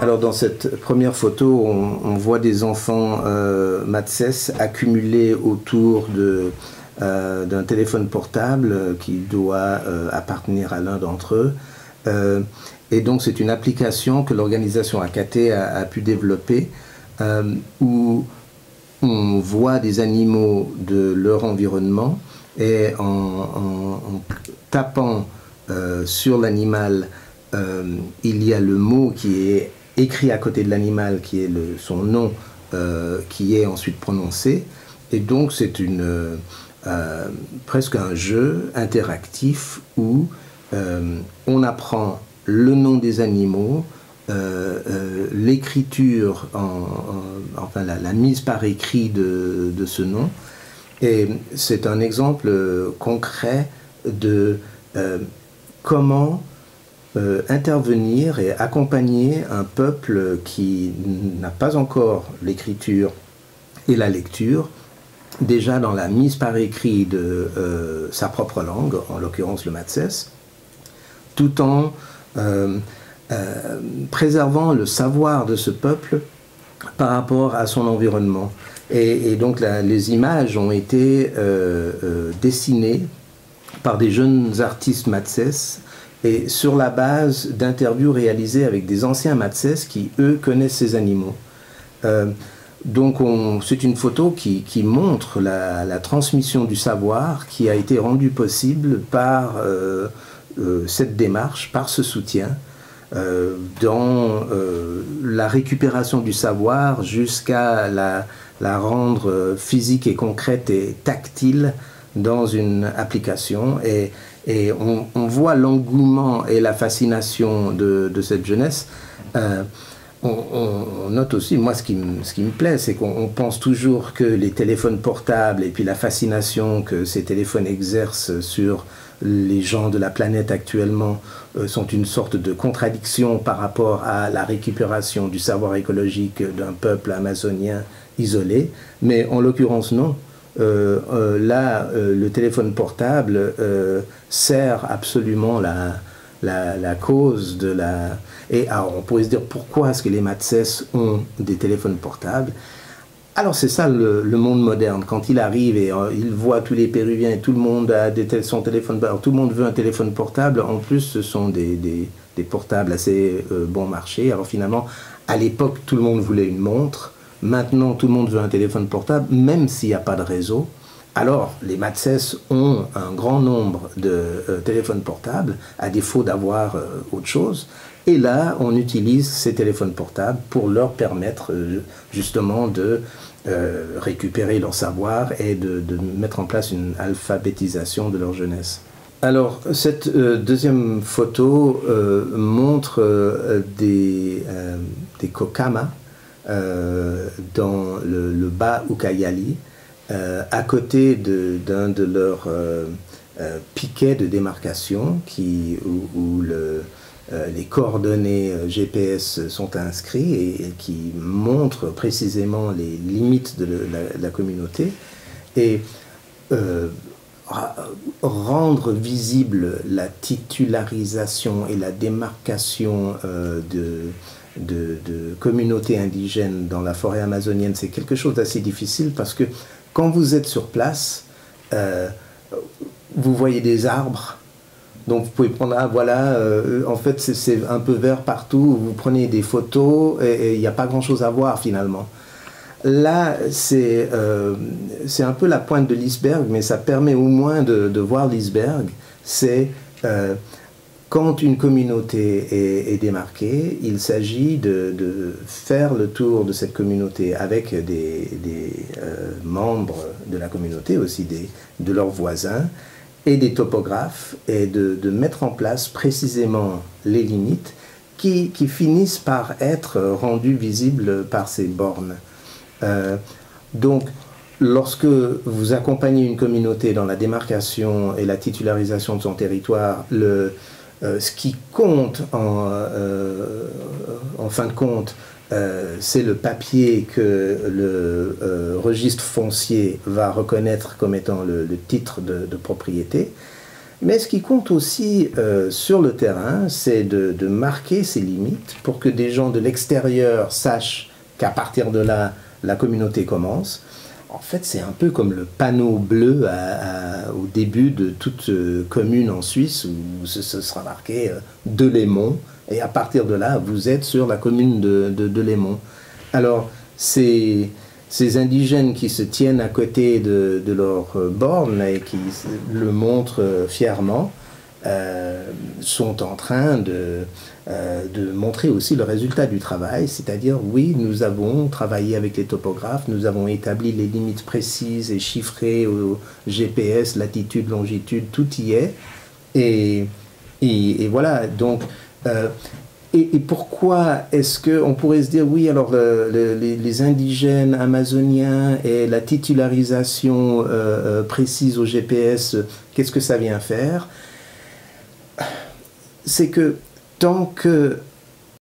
Alors dans cette première photo, on voit des enfants Matsès accumulés autour d'un téléphone portable qui doit appartenir à l'un d'entre eux. Et donc c'est une application que l'organisation AKT a pu développer où on voit des animaux de leur environnement et en tapant sur l'animal, il y a le mot qui est écrit à côté de l'animal, qui est son nom, qui est ensuite prononcé. Et donc c'est presque un jeu interactif où on apprend le nom des animaux, l'écriture, enfin la mise par écrit de ce nom. Et c'est un exemple concret de comment intervenir et accompagner un peuple qui n'a pas encore l'écriture et la lecture, déjà dans la mise par écrit de sa propre langue, en l'occurrence le Matsès, tout en préservant le savoir de ce peuple par rapport à son environnement. Et donc les images ont été dessinées par des jeunes artistes Matsès et sur la base d'interviews réalisées avec des anciens Matsès qui, eux, connaissent ces animaux. Donc c'est une photo qui montre la transmission du savoir qui a été rendue possible par cette démarche, par ce soutien, dans la récupération du savoir jusqu'à la rendre physique et concrète et tactile dans une application. Et on voit l'engouement et la fascination de cette jeunesse. On note aussi, moi ce qui me plaît, c'est qu'on pense toujours que les téléphones portables et puis la fascination que ces téléphones exercent sur les gens de la planète actuellement sont une sorte de contradiction par rapport à la récupération du savoir écologique d'un peuple amazonien isolé, mais en l'occurrence non. Là, le téléphone portable sert absolument la cause de la... Et alors, on pourrait se dire, pourquoi est-ce que les Matsès ont des téléphones portables? Alors, c'est ça le monde moderne. Quand il arrive et il voit tous les Péruviens et tout le monde a son téléphone... Alors, tout le monde veut un téléphone portable. En plus, ce sont des portables assez bon marché. Alors, finalement, à l'époque, tout le monde voulait une montre. Maintenant, tout le monde veut un téléphone portable, même s'il n'y a pas de réseau. Alors, les Matsès ont un grand nombre de téléphones portables, à défaut d'avoir autre chose. Et là, on utilise ces téléphones portables pour leur permettre justement de récupérer leur savoir et de mettre en place une alphabétisation de leur jeunesse. Alors, cette deuxième photo montre des kokamas dans le bas Ucayali, à côté d'un de leurs piquets de démarcation où les coordonnées GPS sont inscrits et qui montrent précisément les limites de la communauté et rendre visible la titularisation et la démarcation de communautés indigènes dans la forêt amazonienne, c'est quelque chose d'assez difficile parce que quand vous êtes sur place, vous voyez des arbres, donc vous pouvez prendre, voilà, en fait c'est un peu vert partout, vous prenez des photos et il n'y a pas grand chose à voir finalement. Là, c'est un peu la pointe de l'iceberg, mais ça permet au moins de voir l'iceberg. C'est quand une communauté est démarquée, il s'agit de faire le tour de cette communauté avec des membres de la communauté, aussi de leurs voisins, et des topographes, et de mettre en place précisément les limites qui finissent par être rendues visibles par ces bornes. Donc, lorsque vous accompagnez une communauté dans la démarcation et la titularisation de son territoire, ce qui compte en fin de compte, c'est le papier que le registre foncier va reconnaître comme étant le titre de propriété. Mais ce qui compte aussi sur le terrain, c'est de marquer ses limites pour que des gens de l'extérieur sachent qu'à partir de là, la communauté commence. En fait, c'est un peu comme le panneau bleu au début de toute commune en Suisse où ce sera marqué Delémont. Et à partir de là, vous êtes sur la commune de Delémont. Alors, ces indigènes qui se tiennent à côté de leur borne et qui le montrent fièrement sont en train de montrer aussi le résultat du travail, c'est-à-dire, oui, nous avons travaillé avec les topographes, nous avons établi les limites précises et chiffrées au GPS, latitude, longitude, tout y est. Et voilà, donc... Et pourquoi est-ce qu'on pourrait se dire, oui, alors les indigènes amazoniens et la titularisation précise au GPS, qu'est-ce que ça vient faire? C'est que tant que